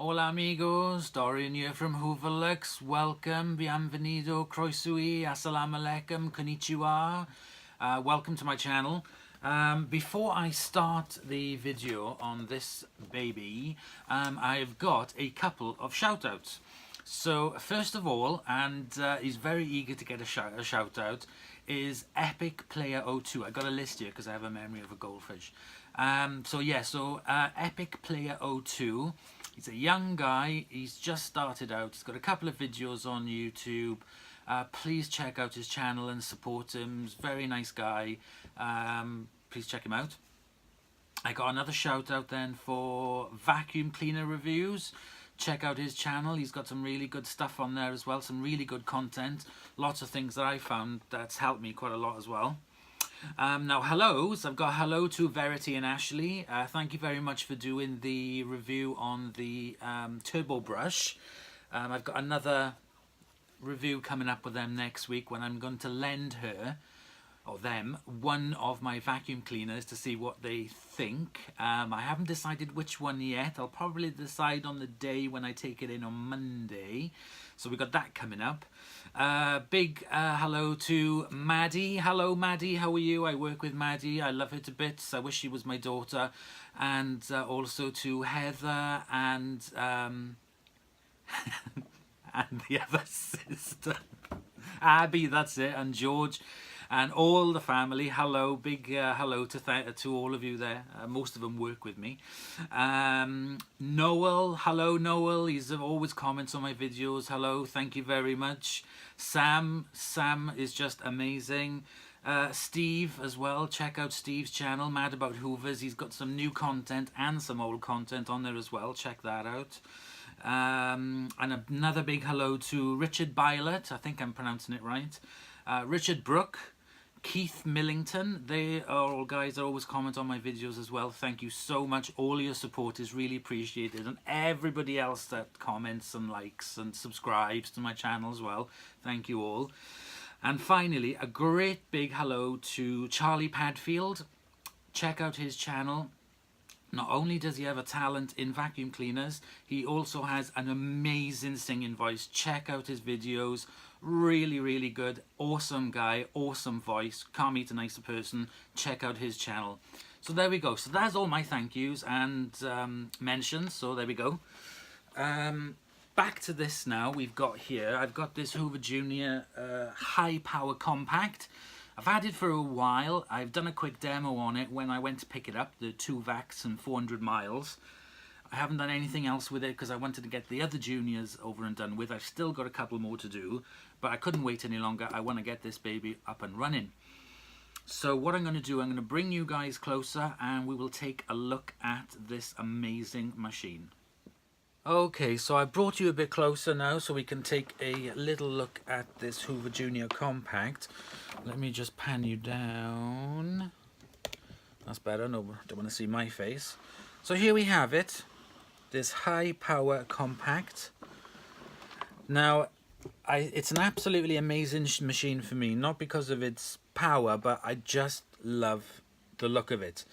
Hola amigos, Dorian here from Hoover. Welcome, bienvenido, croeso, assalamu alaikum, konnichiwa. Welcome to my channel. Before I start the video on this baby, I've got a couple of shout outs. So first of all, and he's very eager to get a shout out, is Epic Player 02. I got a list here because I have a memory of a goldfish. Epic Player 02. He's a young guy, he's just started out, he's got a couple of videos on YouTube. Please check out his channel and support him. He's a very nice guy. Please check him out. I got another shout out then for vacuum cleaner reviews. Check out his channel, he's got some really good stuff on there as well, some really good content. Lots of things that I found that's helped me quite a lot as well. Now hellos, I've got hello to Verity and Ashley. Thank you very much for doing the review on the turbo brush. I've got another review coming up with them next week when I'm going to lend her or them one of my vacuum cleaners to see what they think. I haven't decided which one yet. I'll probably decide on the day when I take it in on Monday. So we got that coming up. Big hello to Maddie. Hello Maddie, how are you? I work with Maddie. I love her to bits. I wish she was my daughter. And also to Heather and and the other sister, Abby. That's it. And George. And all the family, hello, big hello to all of you there. Most of them work with me. Noel, hello Noel, he's always comments on my videos. Hello, thank you very much. Sam is just amazing. Steve as well, check out Steve's channel, Mad About Hoovers. He's got some new content and some old content on there as well. Check that out. And another big hello to Richard Bylett, I think I'm pronouncing it right. Richard Brook, Keith Millington, they are all guys that always comment on my videos as well. Thank you so much. All your support is really appreciated, and everybody else that comments and likes and subscribes to my channel as well. Thank you all. And finally, a great big hello to Charlie Padfield. Check out his channel. Not only does he have a talent in vacuum cleaners, he also has an amazing singing voice. Check out his videos. Really, really good. Awesome guy. Awesome voice. Can't meet a nicer person. Check out his channel. So there we go. So that's all my thank yous and mentions. So there we go. Back to this now. We've got here. I've got this Hoover Junior high power compact. I've had it for a while. I've done a quick demo on it when I went to pick it up, the 2 vacs and 400 miles. I haven't done anything else with it because I wanted to get the other juniors over and done with. I've still got a couple more to do, but I couldn't wait any longer. I want to get this baby up and running. So what I'm going to do, I'm going to bring you guys closer and we will take a look at this amazing machine. Okay, so I brought you a bit closer now so we can take a little look at this Hoover Junior Compact. Let me just pan you down. That's better, no, don't want to see my face. So here we have it, this high power compact. Now, it's an absolutely amazing machine for me, not because of its power, but I just love the look of it.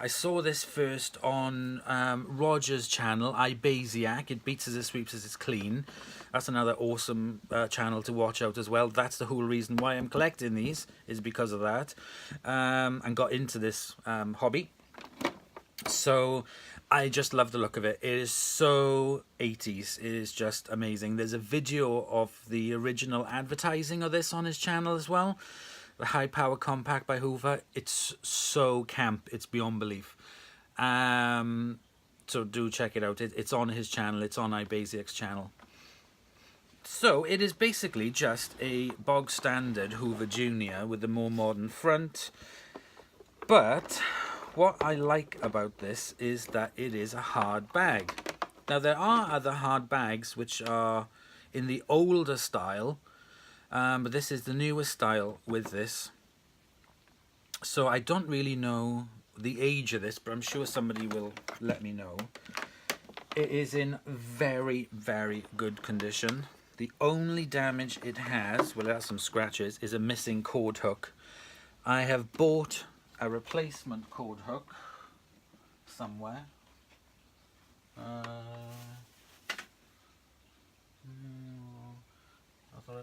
I saw this first on Roger's channel, iBasiac. It beats as it sweeps as it's clean. That's another awesome channel to watch out as well. That's the whole reason why I'm collecting these, is because of that. And got into this hobby. So I just love the look of it. It is so 80s. It is just amazing. There's a video of the original advertising of this on his channel as well. The high power compact by Hoover. It's so camp, it's beyond belief. So do check it out. It's on his channel, it's on iBasiac's channel. So it is basically just a bog standard Hoover Junior with a more modern front. But what I like about this is that it is a hard bag. Now there are other hard bags which are in the older style. But this is the newest style with this. So I don't really know the age of this, but I'm sure somebody will let me know. It is in very, very good condition. The only damage it has, well, it has some scratches, is a missing cord hook. I have bought a replacement cord hook somewhere.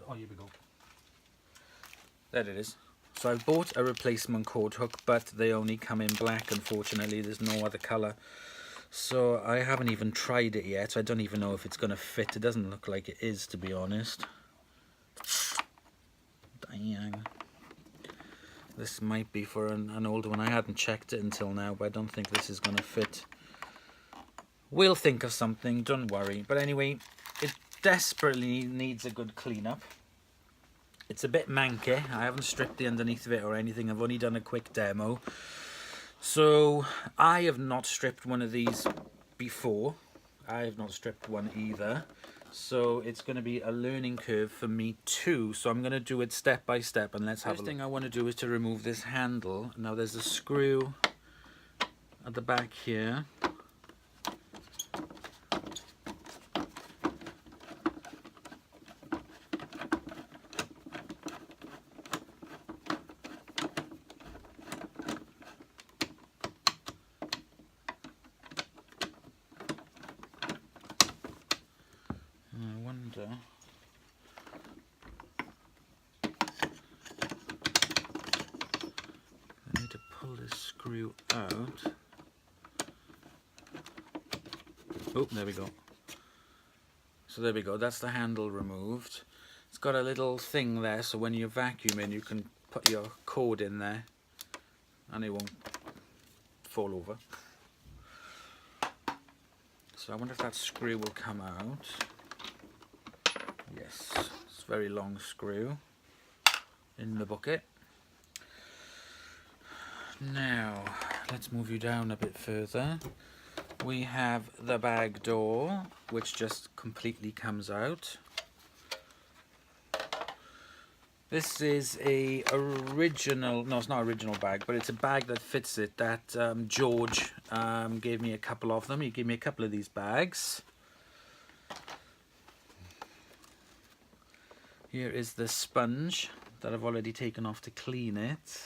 Oh, here we go. There it is. So I've bought a replacement cord hook, but they only come in black, unfortunately. There's no other colour. So I haven't even tried it yet. I don't even know if it's going to fit. It doesn't look like it is, to be honest. Dang. This might be for an older one. I hadn't checked it until now, but I don't think this is going to fit. We'll think of something, don't worry. But anyway, it desperately needs a good cleanup. It's a bit manky. I haven't stripped the underneath of it or anything. I've only done a quick demo. So I have not stripped one of these before. I have not stripped one either. So it's going to be a learning curve for me too. So I'm going to do it step by step, and let's have a look. First thing I want to do is to remove this handle. Now there's a screw at the back here. I need to pull this screw out. Oh, there we go. So there we go, that's the handle removed. It's got a little thing there, so when you're vacuuming you can put your cord in there and it won't fall over. So I wonder if that screw will come out. Yes, it's a very long screw in the bucket. Now, let's move you down a bit further. We have the bag door, which just completely comes out. This is a original, no, it's not original bag, but it's a bag that fits it, that George gave me a couple of them. He gave me a couple of these bags. Here is the sponge that I've already taken off to clean it.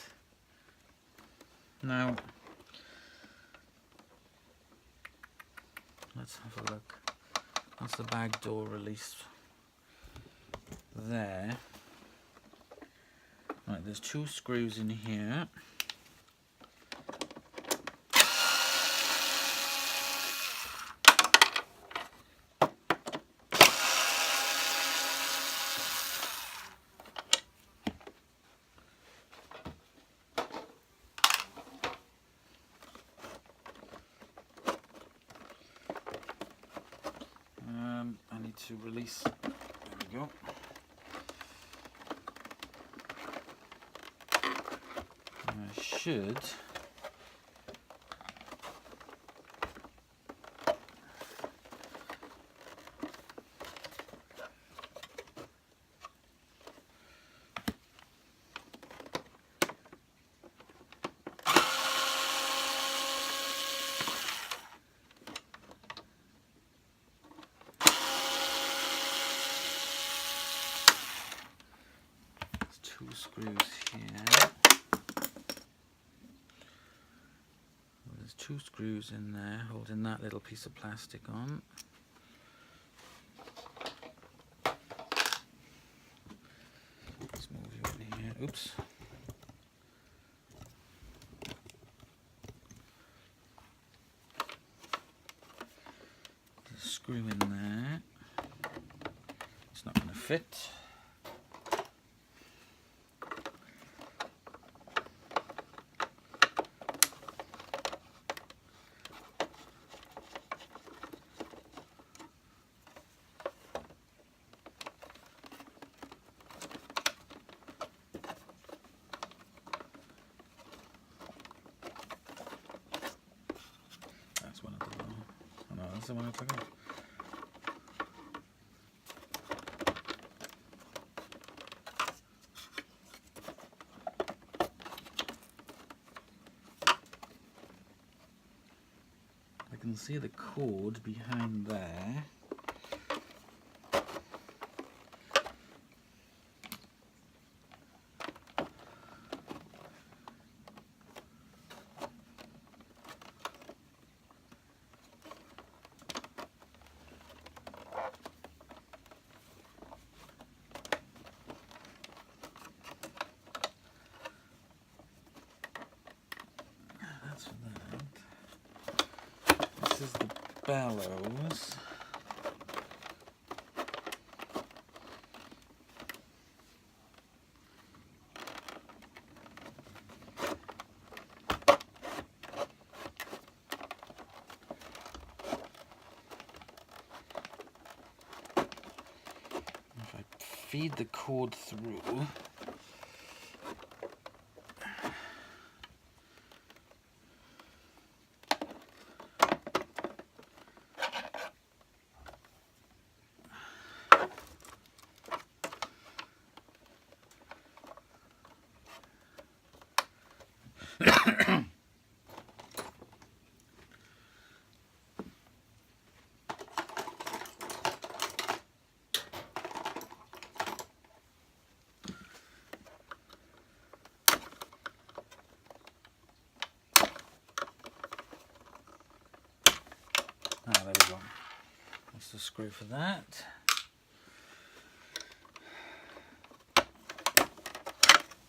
Now, let's have a look. That's the bag door release there. Right, there's two screws in here. I need to release, there we go. I should screws here. There's two screws in there holding that little piece of plastic on. Let's move you in here. Oops. There's a screw in there. It's not going to fit. That's the one I took off. I can see the cord behind there. this is the bellows. If I feed the cord through, there we go. That's the screw for that.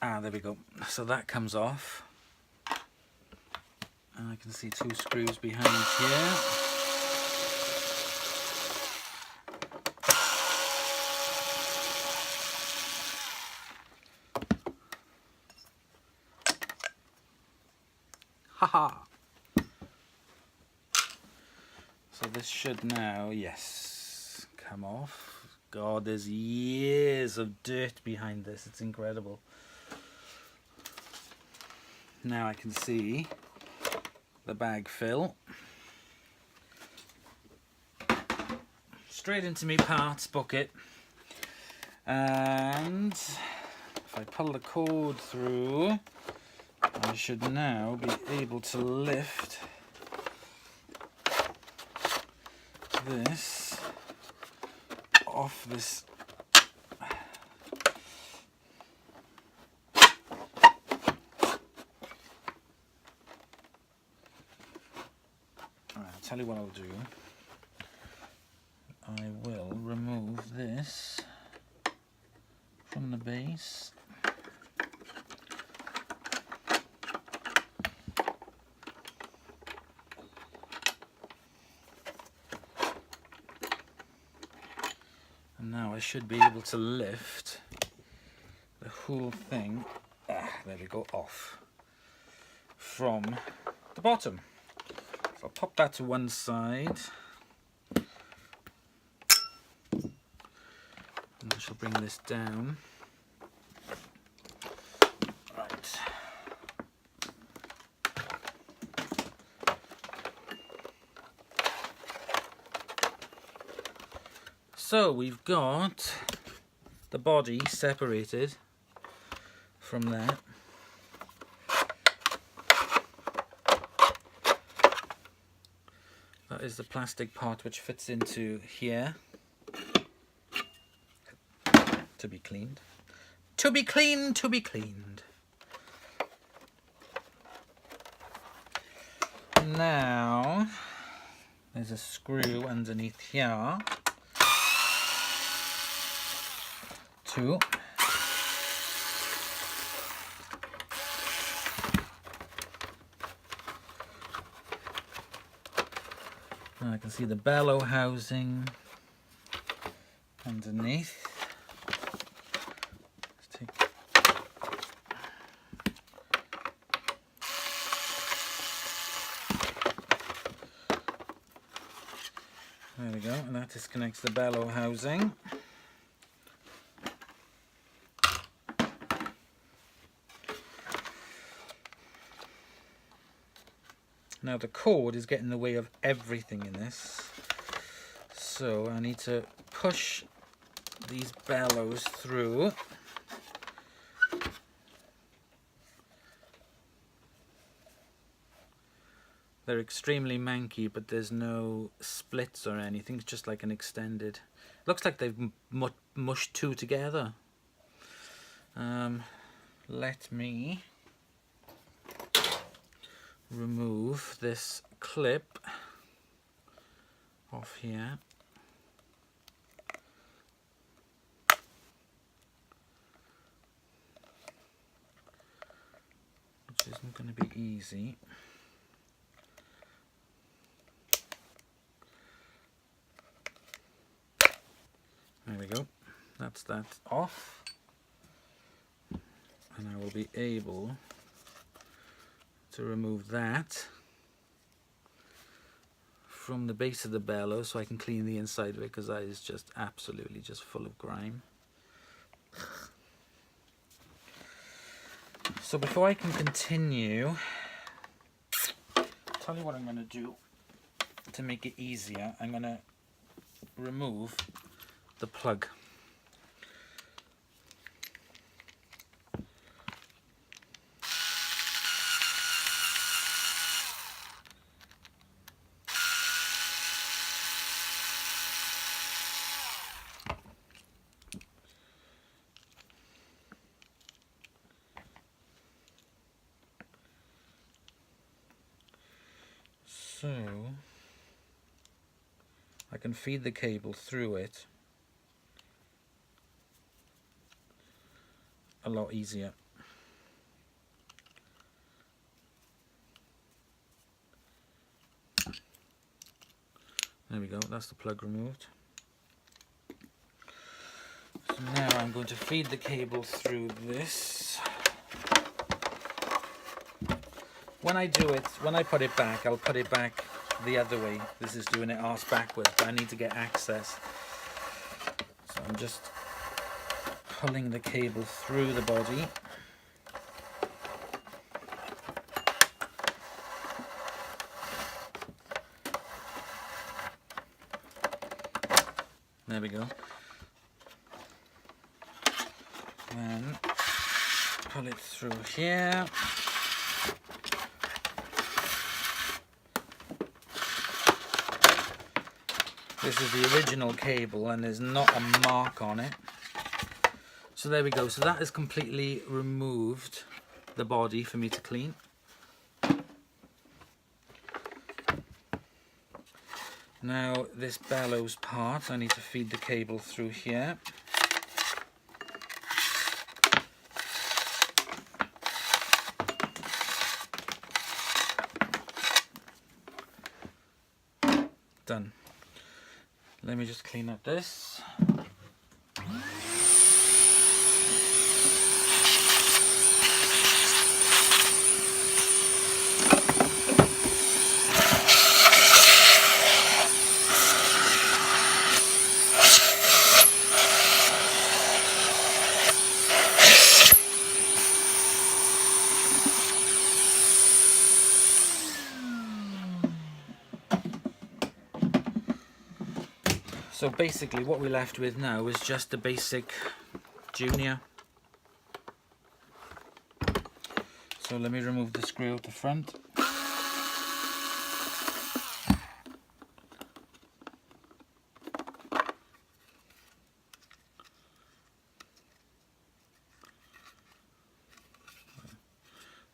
There we go. So that comes off. And I can see 2 screws behind here. Haha! So this should now, yes, come off. God, there's years of dirt behind this. It's incredible. Now I can see the bag fill. Straight into my parts bucket. And if I pull the cord through, I should now be able to lift this off this I'll tell you what I'll do. I will remove this from the base. And now I should be able to lift the whole thing, there we go, off from the bottom. So I'll pop that to one side. And I shall bring this down. Right. So we've got the body separated from that. That is the plastic part which fits into here. To be cleaned. To be cleaned, to be cleaned. Now, there's a screw underneath here. Two. Now I can see the bellow housing underneath. Let's take there we go, and that disconnects the bellow housing. Now the cord is getting in the way of everything in this, so I need to push these bellows through. They're extremely manky, but there's no splits or anything. It's just like an extended. Looks like they've mushed two together. Let me remove this clip off here. Which isn't going to be easy. There we go. That's that off. And I will be able to remove that from the base of the bellows so I can clean the inside of it, because that is just absolutely just full of grime. So before I can continue, I'll tell you what I'm going to do to make it easier. I'm going to remove the plug. So I can feed the cable through it a lot easier. There we go, that's the plug removed. So now I'm going to feed the cable through this. When I do it, when I put it back, I'll put it back the other way. This is doing it arse backwards, but I need to get access. So I'm just pulling the cable through the body. There we go. Then pull it through here. This is the original cable and there's not a mark on it. So there we go. So that has completely removed the body for me to clean. Now this bellows part, I need to feed the cable through here. Done. Let me just clean up this. So basically what we're left with now is just the basic Junior. So let me remove the screw at the front.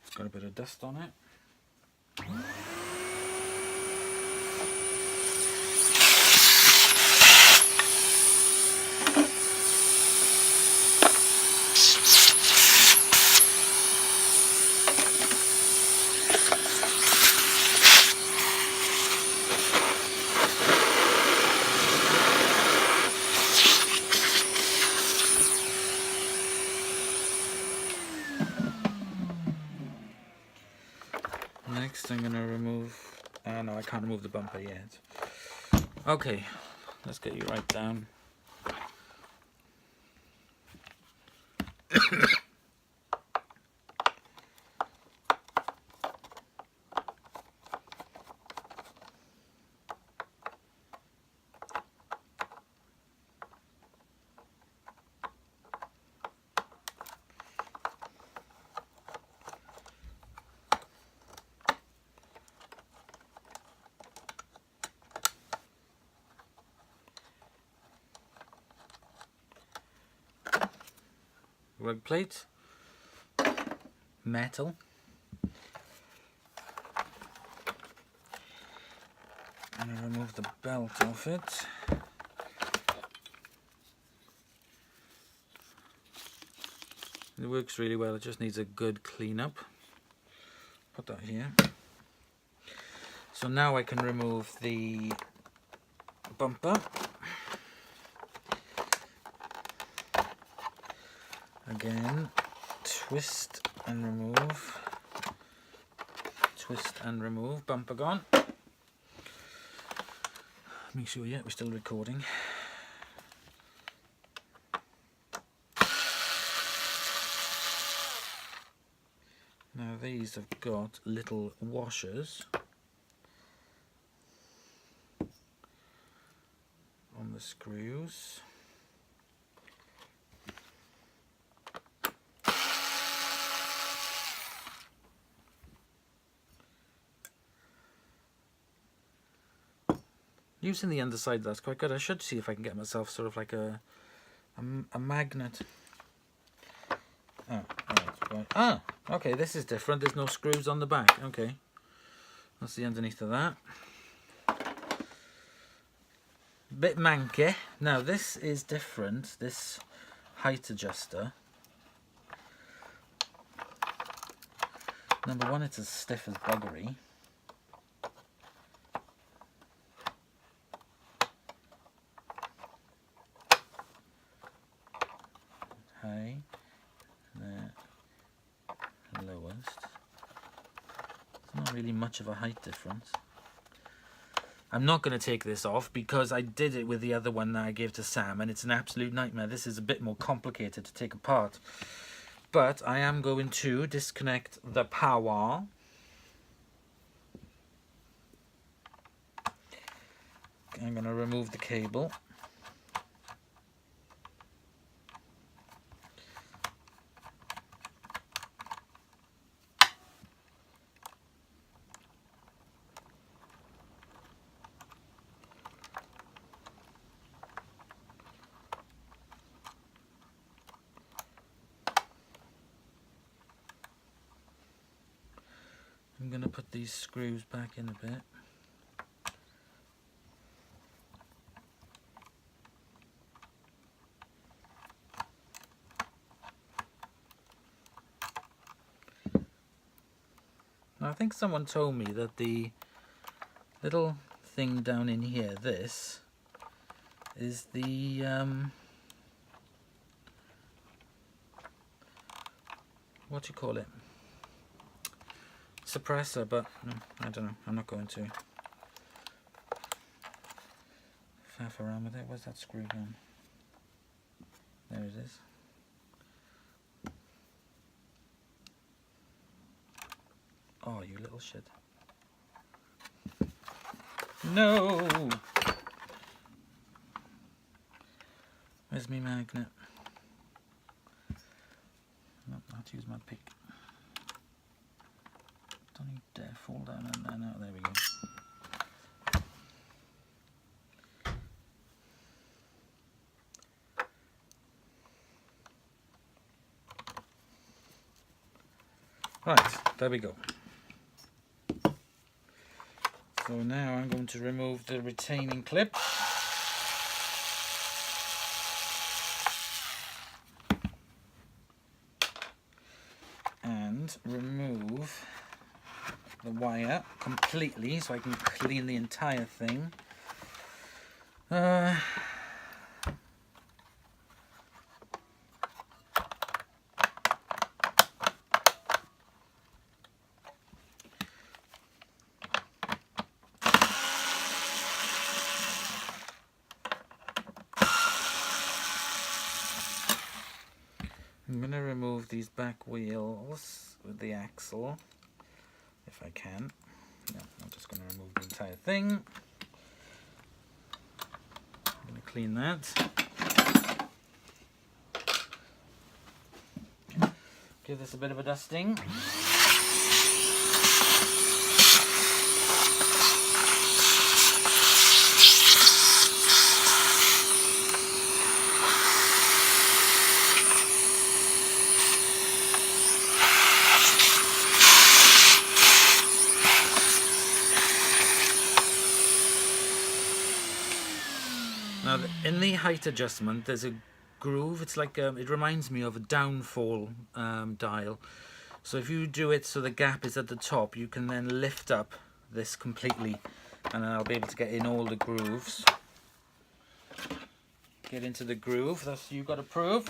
It's got a bit of dust on it. Next I'm going to remove, no, I can't remove the bumper yet. Okay, let's get you right down. Rug plate, metal, and I remove the belt off it. It works really well, it just needs a good clean up. Put that here. So now I can remove the bumper. Again, twist and remove. Twist and remove. Bumper gone. Make sure, yeah, we're still recording. Now these have got little washers on the screws. Using the underside, that's quite good. I should see if I can get myself sort of like a magnet. Oh, right. Ah, okay, this is different. There's no screws on the back. Okay, that's the underneath of that. Bit manky. Now this is different. This height adjuster. Number one, it's as stiff as buggery. High, there, lowest. It's not really much of a height difference. I'm not going to take this off because I did it with the other one that I gave to Sam and it's an absolute nightmare. This is a bit more complicated to take apart. But I am going to disconnect the power. I'm going to remove the cable. I'm going to put these screws back in a bit. Now I think someone told me that the little thing down in here, this, is the what do you call it? Suppressor, but I don't know. I'm not going to faff around with it. Where's that screw gone? There it is. Oh, you little shit. No! Where's my magnet? Nope, I have to use my pick. Don't you dare fall down and then out. There we go. Right, there we go. So now I'm going to remove the retaining clip. And remove the wire completely so I can clean the entire thing. I'm going to remove these back wheels with the axle, if I can. No, I'm just going to remove the entire thing. I'm going to clean that. Give this a bit of a dusting. Now, in the height adjustment, there's a groove. It's like it reminds me of a downfall dial. So if you do it so the gap is at the top, you can then lift up this completely, and then I'll be able to get in all the grooves. Get into the groove. That's you got to prove.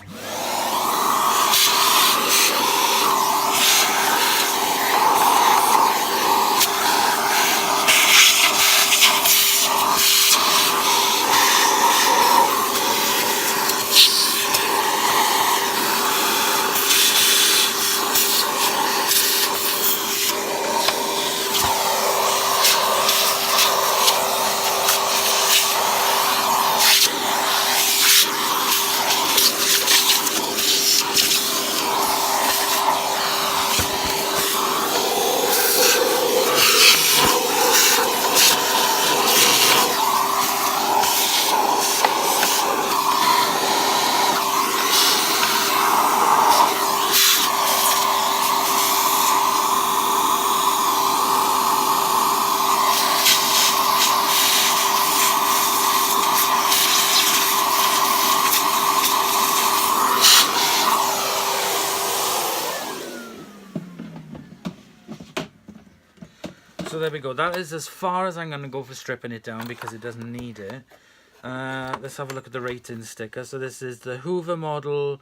So there we go. That is as far as I'm going to go for stripping it down because it doesn't need it. Let's have a look at the rating sticker. So this is the Hoover model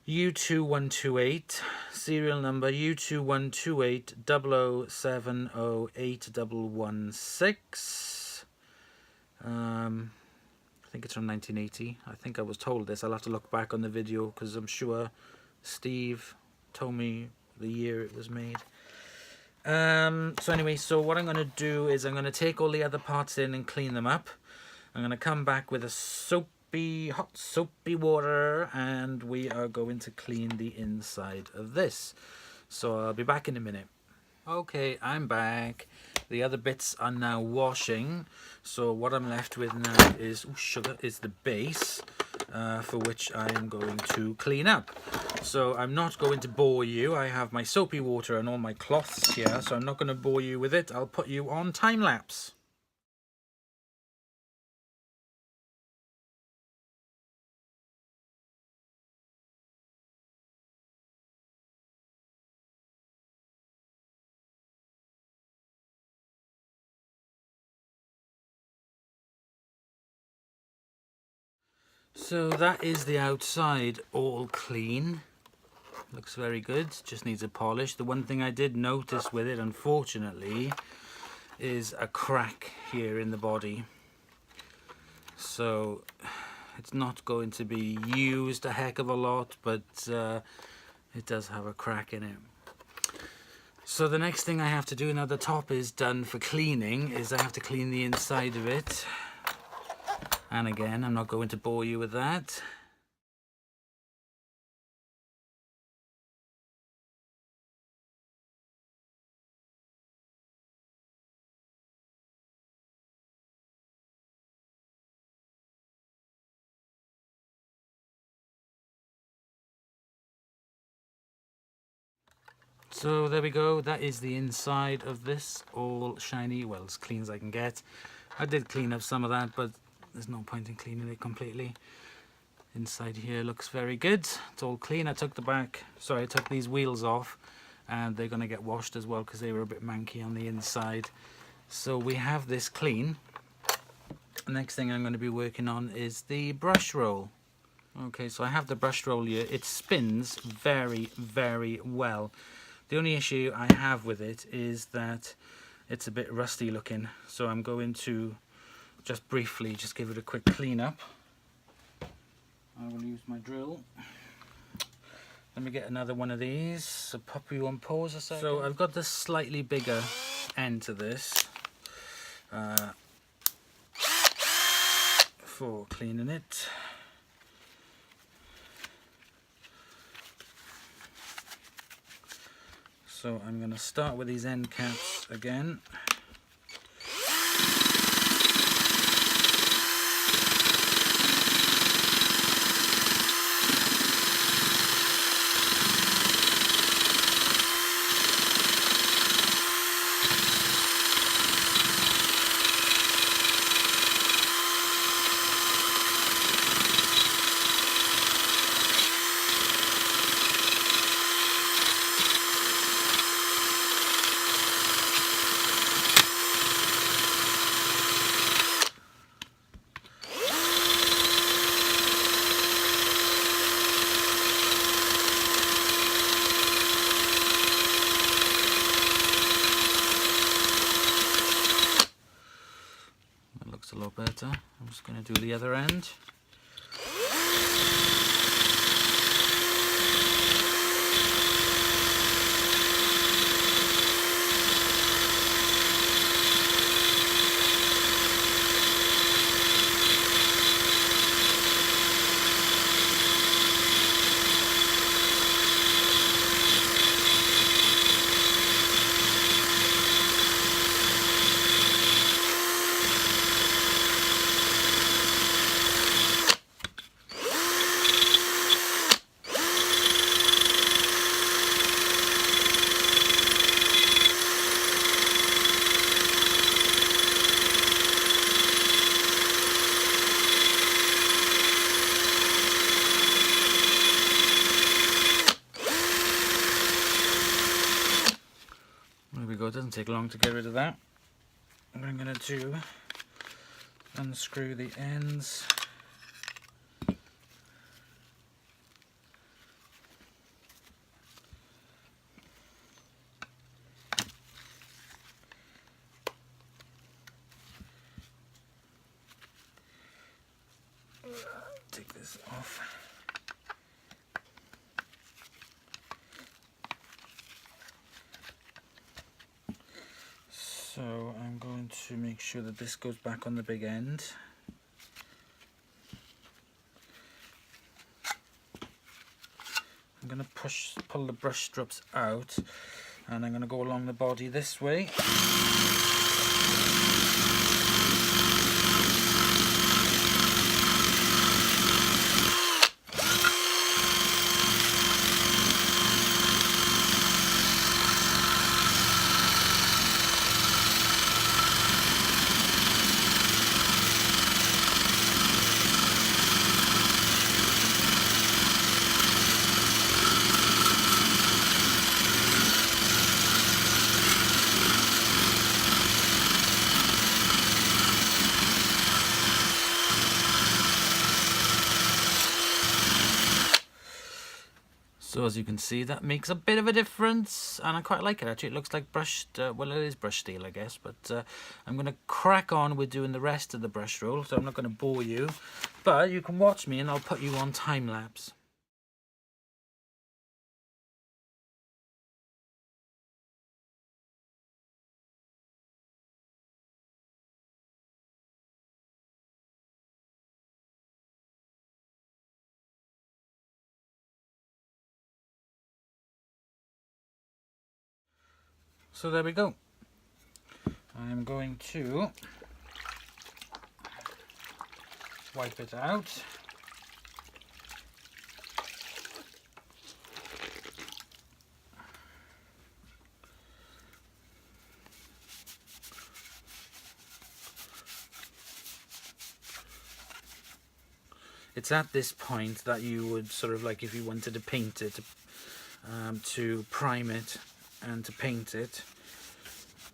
U2128, serial number U2128 0070816. I think it's from 1980. I think I was told this. I'll have to look back on the video because I'm sure Steve told me the year it was made. So anyway, so what I'm going to do is I'm going to take all the other parts in and clean them up. I'm going to come back with a hot soapy water, and we are going to clean the inside of this. So I'll be back in a minute. Okay, I'm back. The other bits are now washing. So what I'm left with now is the base, for which I am going to clean up. So I'm not going to bore you. I have my soapy water and all my cloths here, so I'm not going to bore you with it. I'll put you on time lapse. So that is the outside, all clean. Looks very good, just needs a polish. The one thing I did notice with it, unfortunately, is a crack here in the body. So it's not going to be used a heck of a lot, but it does have a crack in it. So the next thing I have to do, now the top is done for cleaning, is I have to clean the inside of it. And again, I'm not going to bore you with that. So there we go, that is the inside of this, all shiny, well, as clean as I can get. I did clean up some of that, but there's no point in cleaning it completely. Inside here looks very good, it's all clean. I took these wheels off, and they're going to get washed as well because they were a bit manky on the inside. So we have this clean. The next thing I'm going to be working on is the brush roll. Okay, so I have the brush roll here. It spins very, very well. The only issue I have with it is that it's a bit rusty looking. So I'm going to just briefly just give it a quick clean up. I will use my drill. Let me get another one of these. So pop you on pause a second. So I've got the slightly bigger end to this for cleaning it. So I'm going to start with these end caps again. better. I'm just going to do the other end. It doesn't take long to get rid of that. What I'm going to do, unscrew the ends. Take this off. So I'm going to make sure that this goes back on the big end. I'm going to pull the brush strips out, and I'm going to go along the body this way. So as you can see, that makes a bit of a difference, and I quite like it actually. It looks like brushed, well, it is brushed steel, I guess, but I'm going to crack on with doing the rest of the brush roll, so I'm not going to bore you, but you can watch me and I'll put you on time lapse. So there we go. I'm going to wipe it out. It's at this point that you would sort of like, if you wanted to paint it, to prime it and to paint it,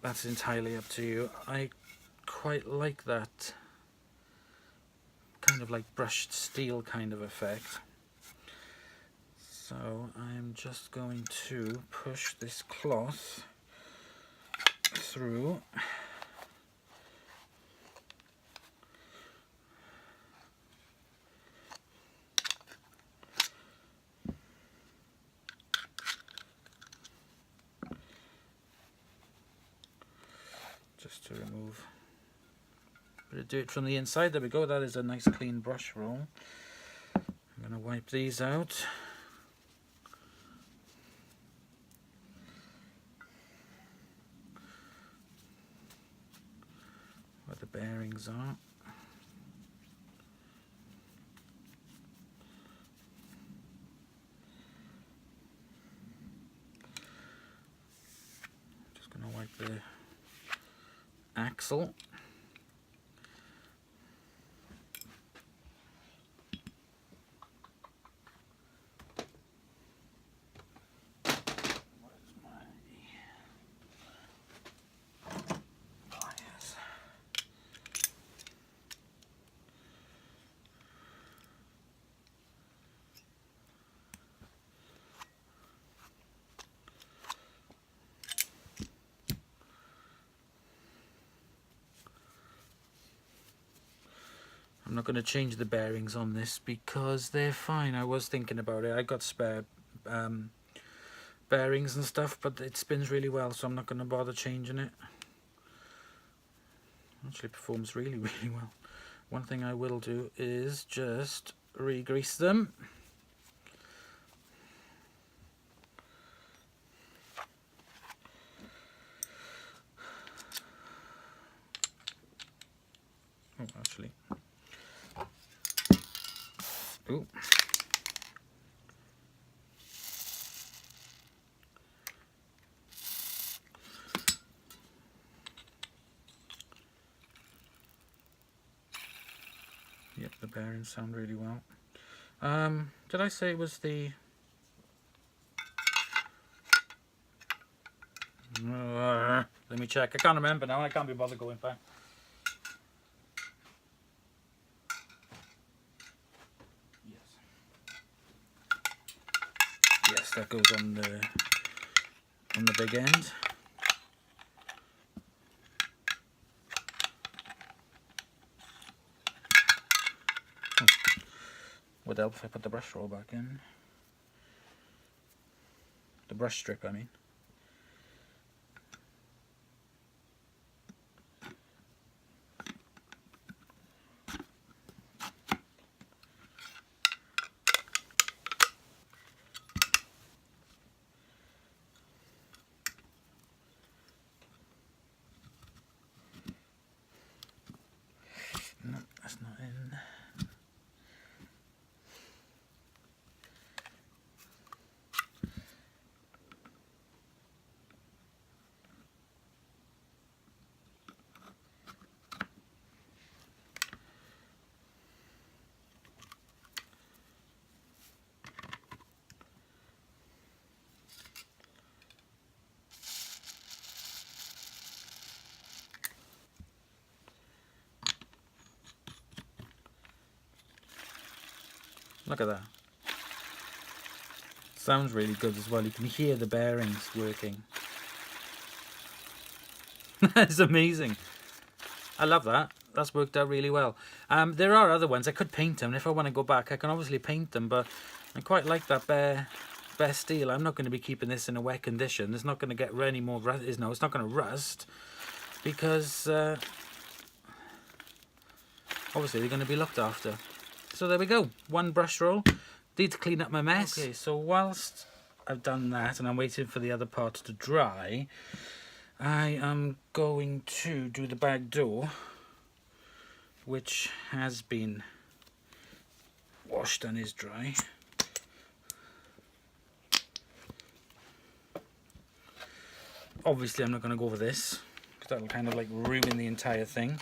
that's entirely up to you. I quite like that kind of like brushed steel kind of effect. So I'm just going to push this cloth through. Just to remove, but do it from the inside. There we go. That is a nice clean brush roll. I'm going to wipe these out. Where the bearings are. Just going to wipe the axle. not going to change the bearings on this because they're fine. I was thinking about it. I got spare bearings and stuff, but it spins really well, so I'm not going to bother changing it. Actually performs really, really well. One thing I will do is just re-grease them. Oh, actually. Ooh. Yep, the bearings sound really well. Did I say it was the... let me check. I can't remember now. I can't be bothered going back. Yes, that goes on the big end. Would help if I put the brush roll back in. The brush strip, I mean. No, that's not in. Look at that. Sounds really good as well. You can hear the bearings working. That's amazing. I love that. That's worked out really well. There are other ones. I could paint them. If I want to go back, I can obviously paint them, but I quite like that bare steel. I'm not going to be keeping this in a wet condition. It's not going to get any more rust. No, it's not going to rust because obviously they're going to be looked after. So there we go, one brush roll. Need to clean up my mess. Okay, so whilst I've done that and I'm waiting for the other parts to dry, I am going to do the back door, which has been washed and is dry. Obviously I'm not going to go over this because that will kind of like ruin the entire thing.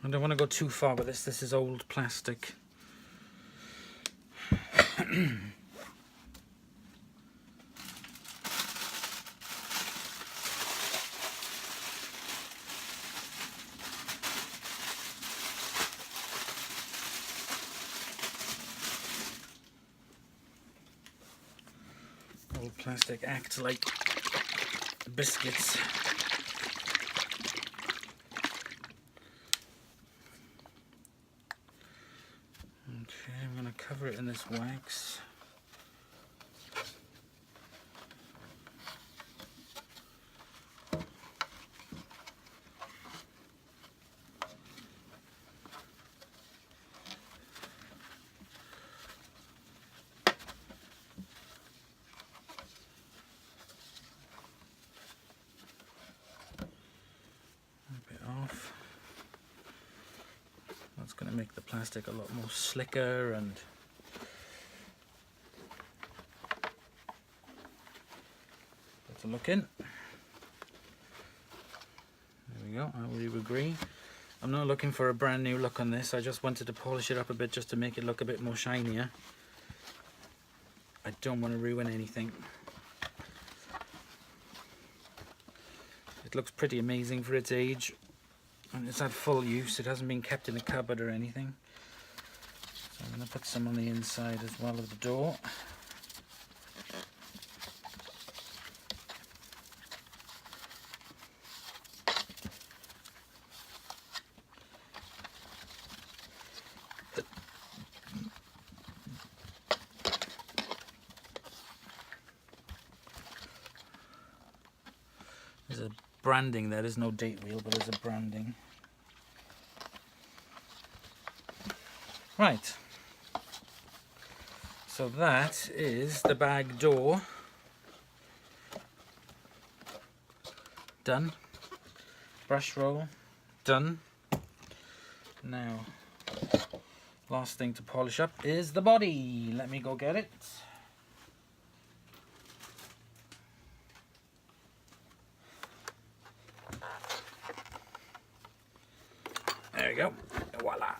I don't want to go too far with this. This is old plastic. Old plastic acts like biscuits. Okay, I'm going to cover it in this wax. That's going to make the plastic a lot more slicker and better looking. There we go, I would agree. I'm not looking for a brand new look on this, I just wanted to polish it up a bit just to make it look a bit more shinier. I don't want to ruin anything. It looks pretty amazing for its age. And it's had full use, it hasn't been kept in a cupboard or anything. So I'm going to put some on the inside as well of the door. There's a branding there, there's no date wheel, but there's a branding. Right, so that is the bag door done. Brush roll done. Now, last thing to polish up is the body. Let me go get it. There we go. Voila.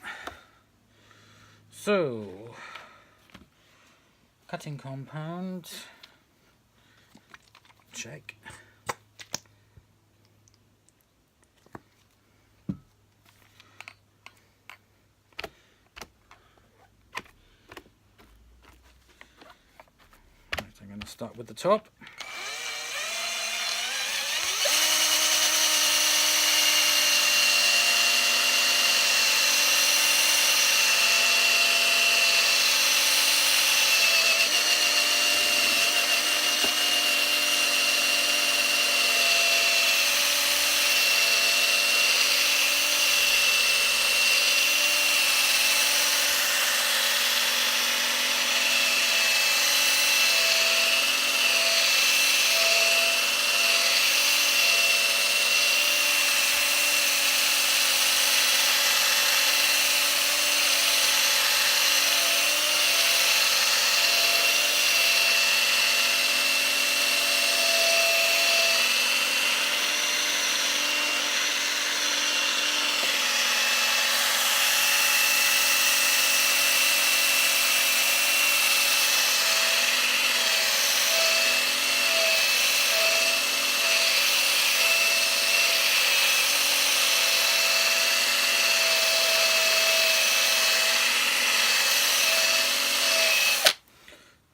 So, cutting compound, check. Right, I'm going to start with the top.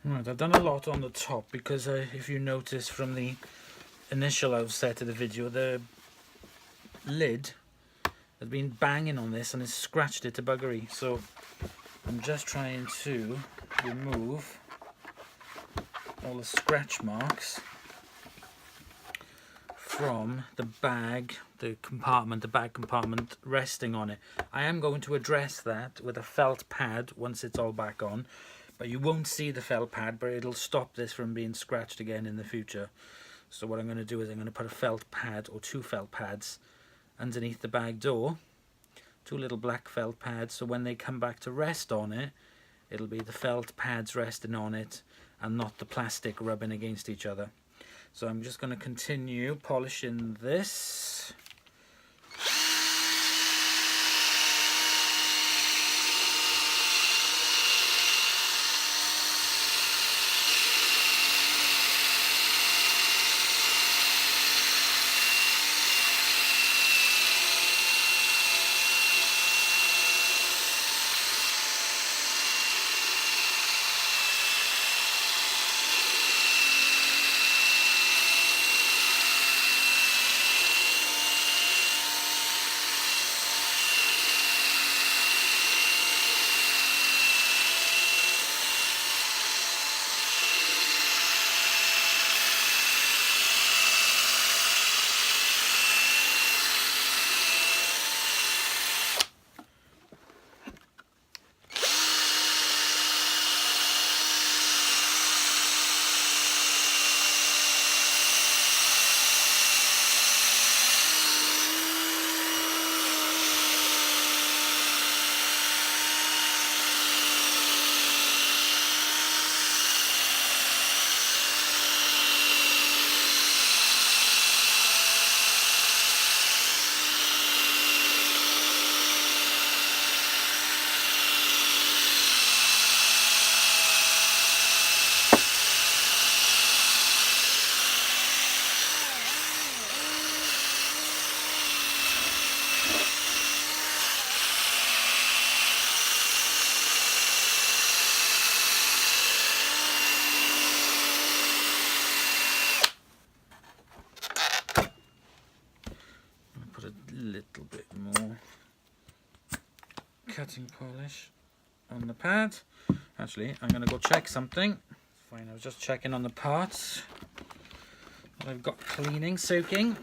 Right, I've done a lot on the top because if you notice from the initial outset of the video, the lid has been banging on this and it's scratched it to buggery. So I'm just trying to remove all the scratch marks from the bag, the bag compartment resting on it. I am going to address that with a felt pad once it's all back on. But you won't see the felt pad, but it'll stop this from being scratched again in the future. So what I'm going to do is I'm going to put a felt pad or 2 felt pads underneath the bag door. 2 little black felt pads, so when they come back to rest on it, it'll be the felt pads resting on it and not the plastic rubbing against each other. So I'm just going to continue polishing this. put a little bit more cutting polish on the pad. Actually, I'm going to go check something. Fine, I was just checking on the parts that I've got cleaning, soaking.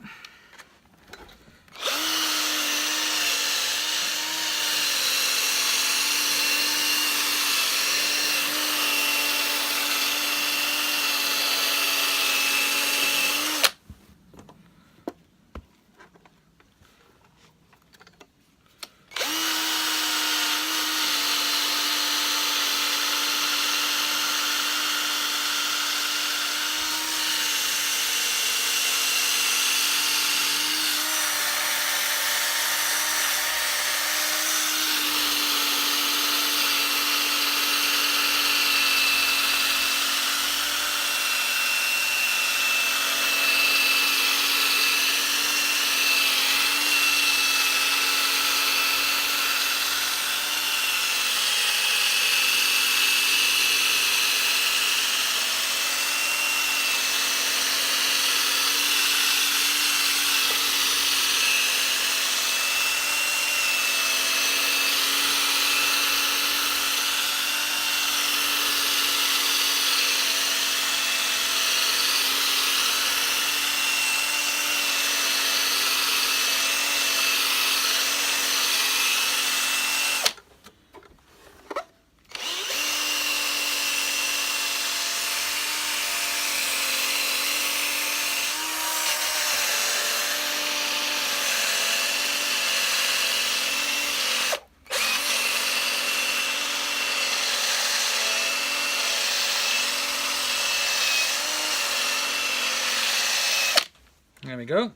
There we go.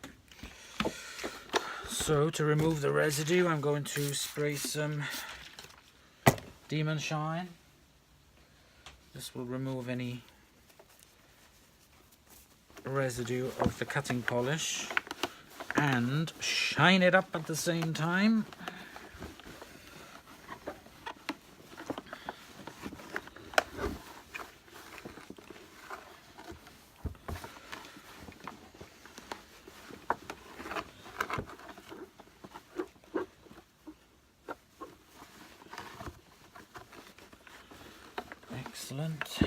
So to remove the residue, I'm going to spray some Demon Shine. This will remove any residue of the cutting polish and shine it up at the same time. Excellent.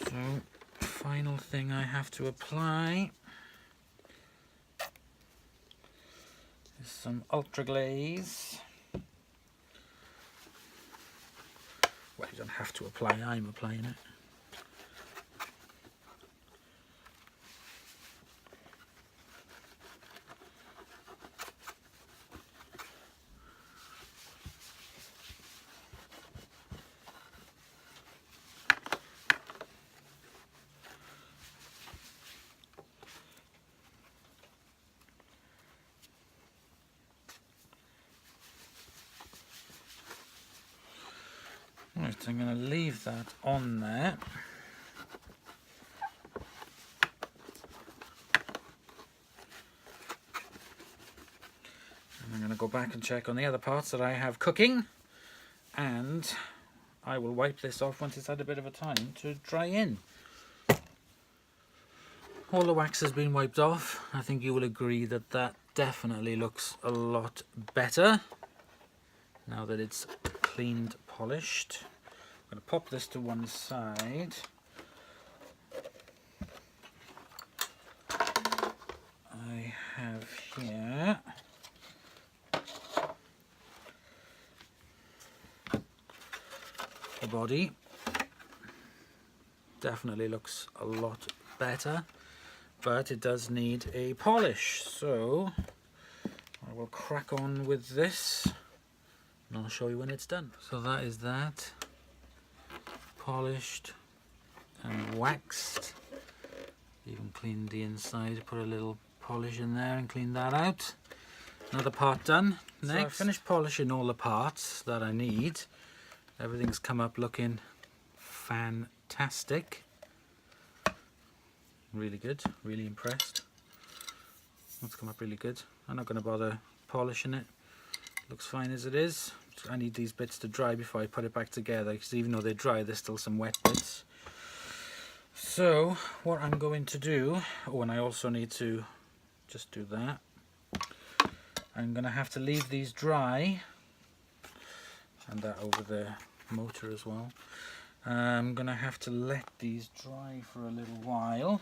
So, final thing I have to apply is some Ultra Glaze. Well, you don't have to apply, I'm applying it. Right, I'm going to leave that on there. And I'm going to go back and check on the other parts that I have cooking, and I will wipe this off once it's had a bit of a time to dry in. All the wax has been wiped off. I think you will agree that that definitely looks a lot better now that it's cleaned, polished. I'm going to pop this to one side. I have here the body. Definitely looks a lot better, but it does need a polish, so I will crack on with this and I'll show you when it's done. So that is that, polished and waxed. Even cleaned the inside, put a little polish in there and cleaned that out. Another part done. Next, so I've finished polishing all the parts that I need. Everything's come up looking fantastic. really good, really impressed. That's come up really good. I'm not going to bother polishing it. Looks fine as it is. I need these bits to dry before I put it back together, because even though they're dry, there's still some wet bits. So what I'm going to do, oh, and I also need to just do that. I'm going to have to leave these dry, and that over the motor as well. I'm going to have to let these dry for a little while,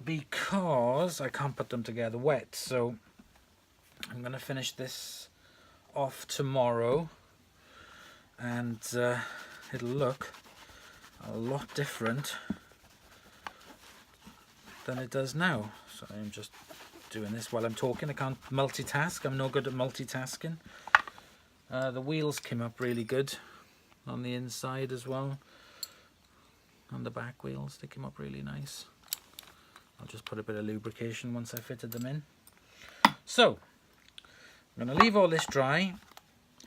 because I can't put them together wet. So I'm going to finish this off tomorrow, and it'll look a lot different than it does now. So I'm just doing this while I'm talking. I can't multitask. I'm no good at multitasking. The wheels came up really good on the inside as well. On the back wheels, they came up really nice. I'll just put a bit of lubrication once I fitted them in. So I'm going to leave all this dry,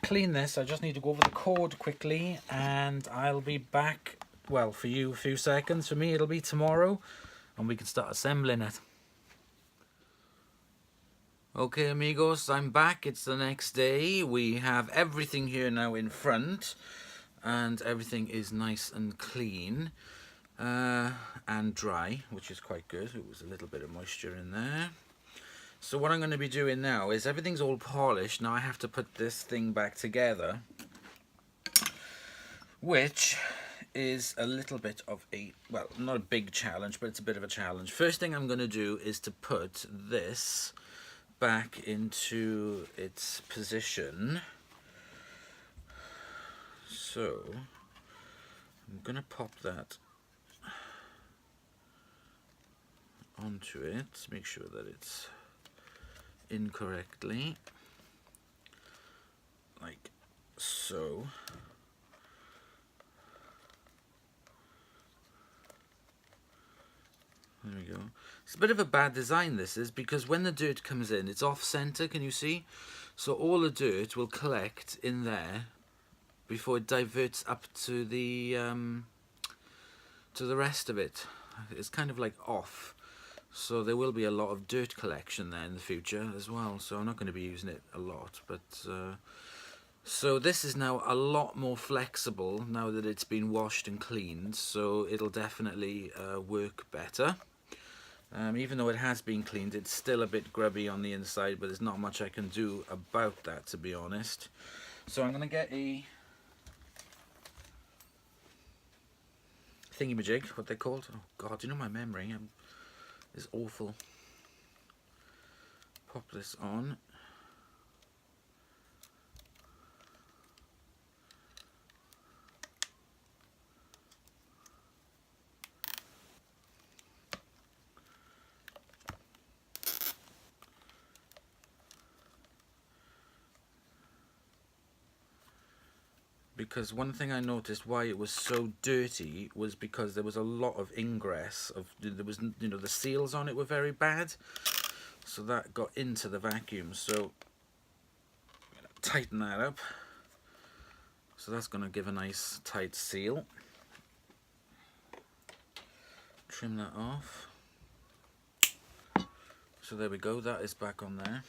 clean this. I just need to go over the cord quickly, and I'll be back, well, for you a few seconds. For me it'll be tomorrow, and we can start assembling it. Okay amigos, I'm back. It's the next day. We have everything here now in front, and everything is nice and clean and dry, which is quite good. It was a little bit of moisture in there. So what I'm going to be doing now is, everything's all polished. Now I have to put this thing back together, which is a little bit of a, well, not a big challenge, but it's a bit of a challenge. First thing I'm going to do is to put this back into its position. So I'm going to pop that onto it, make sure that it's incorrectly, like so. There we go. It's a bit of a bad design, this is, because when the dirt comes in, it's off center, can you see? So all the dirt will collect in there before it diverts up to the rest of it. It's kind of like off. So there will be a lot of dirt collection there in the future as well. So I'm not going to be using it a lot, but so this is now a lot more flexible now that it's been washed and cleaned. So it'll definitely work better. Even though it has been cleaned, it's still a bit grubby on the inside, but there's not much I can do about that, to be honest. So I'm going to get a thingy-majig, what they're called. Oh God, you know my memory is awful. Pop this on. Because one thing I noticed why it was so dirty was because there was a lot of ingress of, there was, you know, the seals on it were very bad, so that got into the vacuum. So I'm gonna tighten that up. So that's going to give a nice tight seal. Trim that off. So there we go, that is back on there.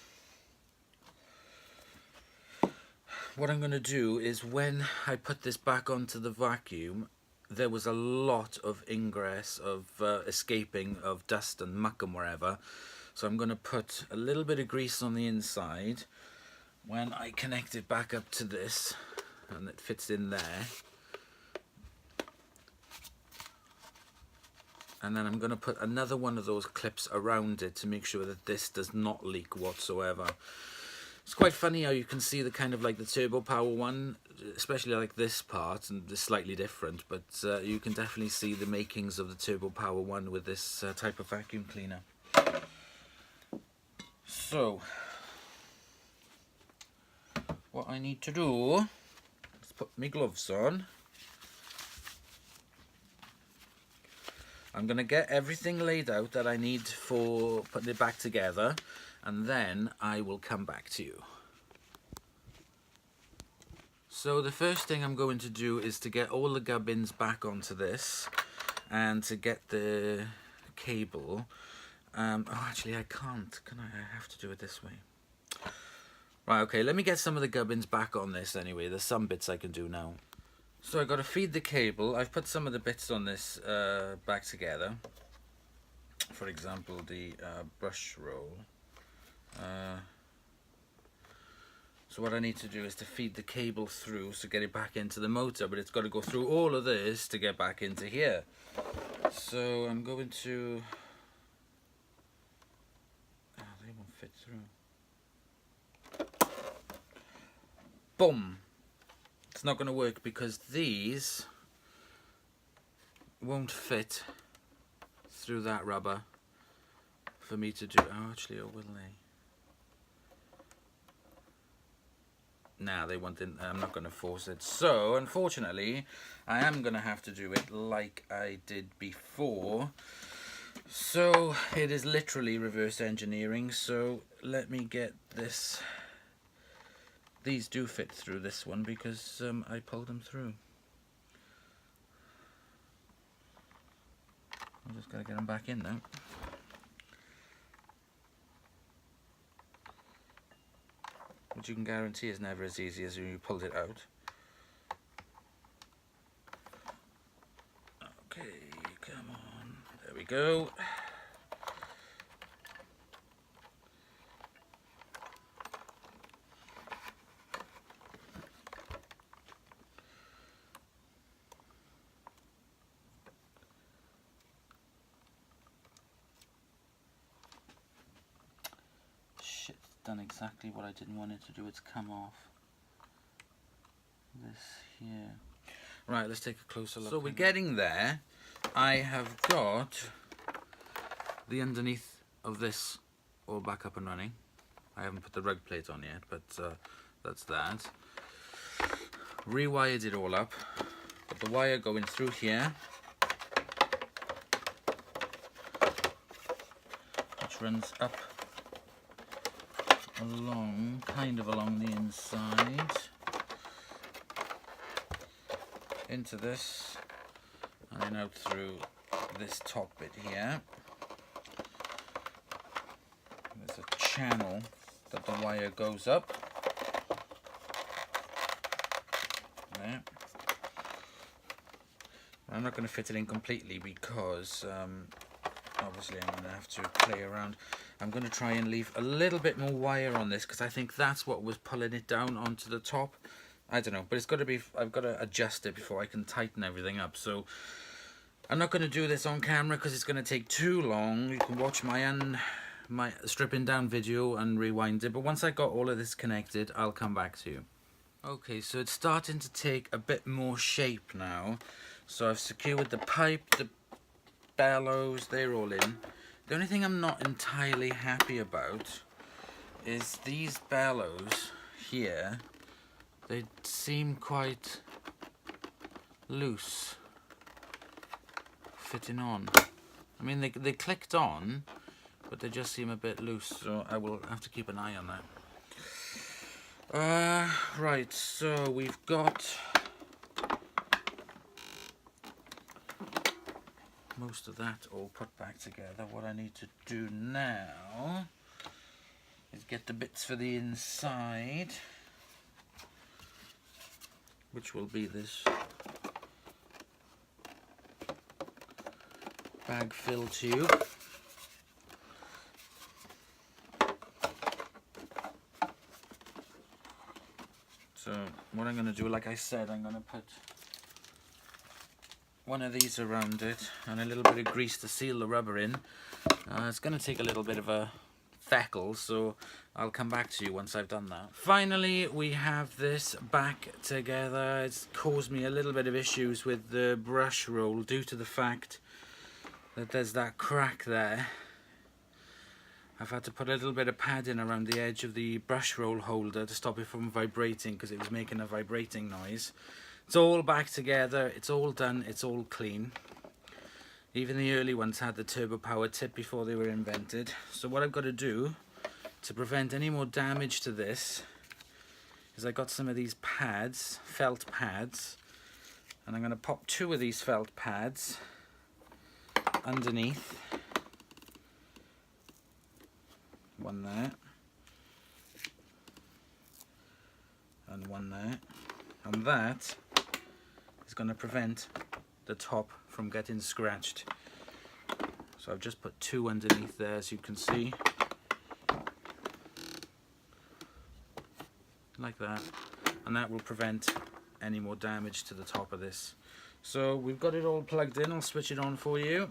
What I'm going to do is, when I put this back onto the vacuum, there was a lot of ingress of escaping of dust and muck and wherever. So I'm going to put a little bit of grease on the inside when I connect it back up to this, and it fits in there. And then I'm going to put another one of those clips around it to make sure that this does not leak whatsoever. It's quite funny how you can see the kind of like the turbo power one, especially like this part, and it's slightly different, but you can definitely see the makings of the turbo power one with this type of vacuum cleaner. So what I need to do is put my gloves on. I'm going to get everything laid out that I need for putting it back together, and then I will come back to you. So the first thing I'm going to do is to get all the gubbins back onto this, and to get the cable. Oh, actually I can't, can I? I have to do it this way. Right, okay, let me get some of the gubbins back on this anyway. There's some bits I can do now. So I've got to feed the cable. I've put some of the bits on this back together. For example, the brush roll. So what I need to do is to feed the cable through to get it back into the motor, but it's got to go through all of this to get back into here. So I'm going to... Oh, they won't fit through. Boom! It's not going to work because these won't fit through that rubber for me to do. Oh, actually, or will they? Nah, they won't. I'm not going to force it. So, unfortunately, I am going to have to do it like I did before. So, it is literally reverse engineering. So, let me get this. These do fit through this one because I pulled them through. I'm just got to get them back in now. Which you can guarantee is never as easy as when you pulled it out. Okay, come on. There we go. Done exactly what I didn't want it to do. It's come off this here. Right, let's take a closer look. So we're getting there. I have got the underneath of this all back up and running. I haven't put the rug plate on yet, but that's that. Rewired it all up. Got the wire going through here, which runs up along, kind of along the inside, into this, and then out through this top bit here. There's a channel that the wire goes up. There. I'm not going to fit it in completely because obviously I'm going to have to play around. I'm going to try and leave a little bit more wire on this because I think that's what was pulling it down onto the top. I don't know, but it's got to be, I've got to adjust it before I can tighten everything up. So I'm not going to do this on camera because it's going to take too long. You can watch my stripping down video and rewind it. But once I got all of this connected, I'll come back to you. Okay, so it's starting to take a bit more shape now. So I've secured the pipe, the bellows, they're all in. The only thing I'm not entirely happy about is these bellows here. They seem quite loose fitting on. I mean, they clicked on, but they just seem a bit loose, so I will have to keep an eye on that. Right, so we've got most of that all put back together. What I need to do now is get the bits for the inside, which will be this bag fill tube. So what I'm going to do, like I said, I'm going to put one of these around it and a little bit of grease to seal the rubber in. It's going to take a little bit of a feckle, so I'll come back to you once I've done that. Finally, we have this back together. It's caused me a little bit of issues with the brush roll due to the fact that there's that crack there. I've had to put a little bit of padding around the edge of the brush roll holder to stop it from vibrating because it was making a vibrating noise. It's all back together, it's all done, it's all clean. Even the early ones had the turbo power tip before they were invented. So what I've got to do to prevent any more damage to this is I got some of these pads, felt pads, and I'm going to pop 2 of these felt pads underneath, one there, and one there, and that is going to prevent the top from getting scratched. So I've just put 2 underneath there, as you can see, like that, and that will prevent any more damage to the top of this. So we've got it all plugged in. I'll switch it on for you.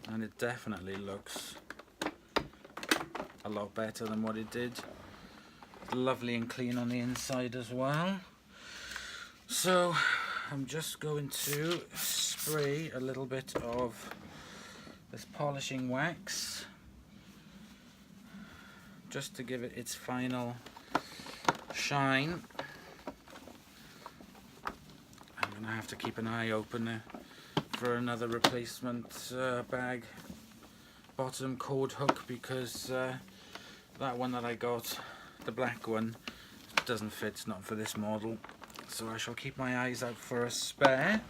And it definitely looks a lot better than what it did. Lovely and clean on the inside as well. So I'm just going to spray a little bit of this polishing wax just to give it its final shine. I'm going to have to keep an eye open for another replacement bag bottom cord hook, because that one that I got, the black one, doesn't fit. It's not for this model, so I shall keep my eyes out for a spare.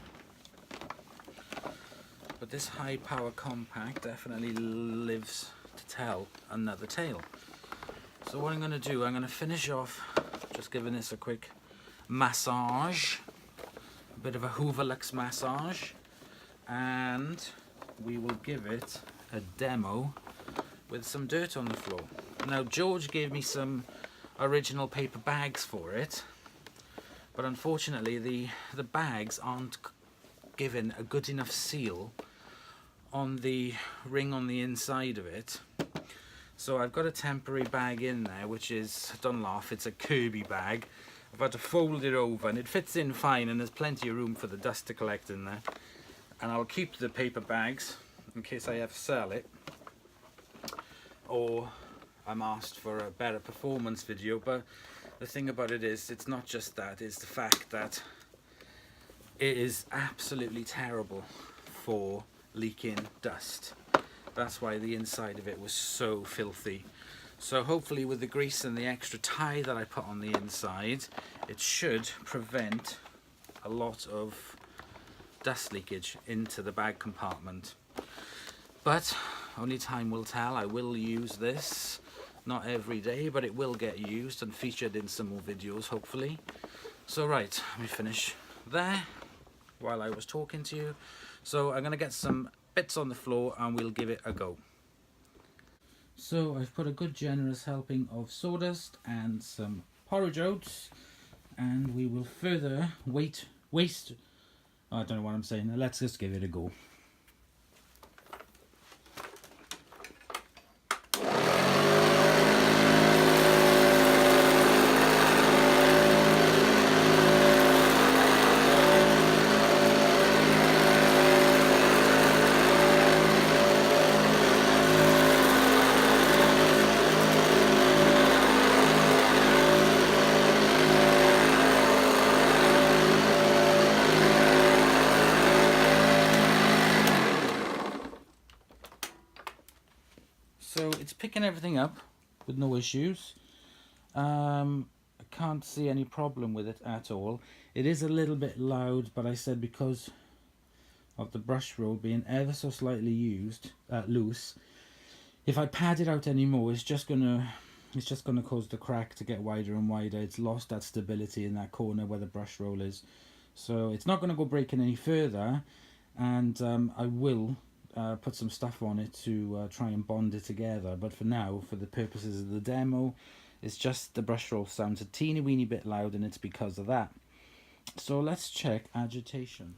But this high power compact definitely lives to tell another tale. So what I'm going to do, I'm going to finish off just giving this a quick massage, a bit of a Hoover Lux massage, and we will give it a demo with some dirt on the floor. Now George gave me some original paper bags for it, but unfortunately the bags aren't given a good enough seal on the ring on the inside of it. So I've got a temporary bag in there, which is, don't laugh, it's a Kirby bag. I've had to fold it over and it fits in fine, and there's plenty of room for the dust to collect in there. And I'll keep the paper bags in case I ever sell it, or I'm asked for a better performance video. But the thing about it is, it's not just that, it's the fact that it is absolutely terrible for leaking dust. That's why the inside of it was so filthy. So hopefully with the grease and the extra tie that I put on the inside, it should prevent a lot of dust leakage into the bag compartment. But only time will tell. I will use this, not every day, but it will get used and featured in some more videos hopefully. So right, let me finish there while I was talking to you. So I'm going to get some bits on the floor and we'll give it a go. So I've put a good generous helping of sawdust and some porridge oats, and we will further waste, I don't know what I'm saying, let's just give it a go. So it's picking everything up with no issues. I can't see any problem with it at all. It is a little bit loud, but I said because of the brush roll being ever so slightly loose, if I pad it out anymore, it's just gonna cause the crack to get wider and wider. It's lost that stability in that corner where the brush roll is. So it's not gonna go breaking any further, and I will put some stuff on it to try and bond it together, but for now, for the purposes of the demo, it's just the brush roll sounds a teeny weeny bit loud, and it's because of that. So let's check agitation.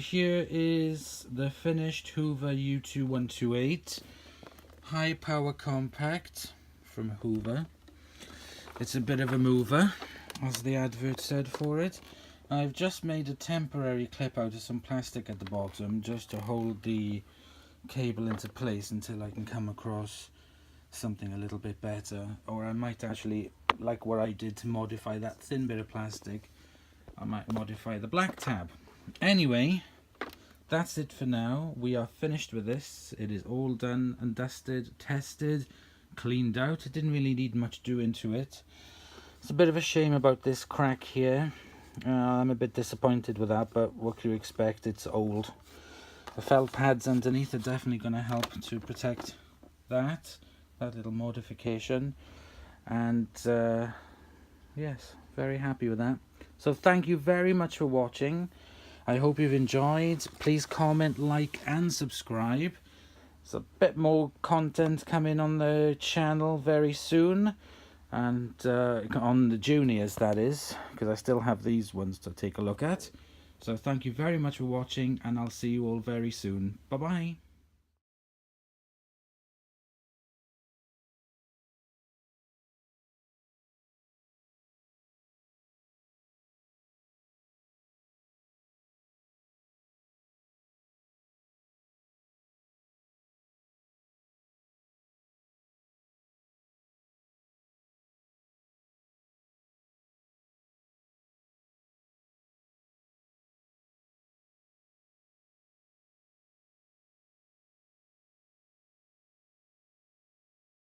here is the finished Hoover U2128 high power compact from Hoover. It's a bit of a mover, as the advert said for it. I've just made a temporary clip out of some plastic at the bottom just to hold the cable into place until I can come across something a little bit better, or I might actually, like what I did to modify that thin bit of plastic, I might modify the black tab. Anyway, that's it for now. We are finished with this. It is all done and dusted, tested, cleaned out. It didn't really need much doing to it. It's a bit of a shame about this crack here. I'm a bit disappointed with that, but what can you expect? It's old. The felt pads underneath are definitely going to help to protect that little modification. And yes, very happy with that. So thank you very much for watching. I hope you've enjoyed. Please comment, like and subscribe. There's a bit more content coming on the channel very soon, and on the juniors, that is, because I still have these ones to take a look at. So thank you very much for watching, and I'll see you all very soon. Bye bye.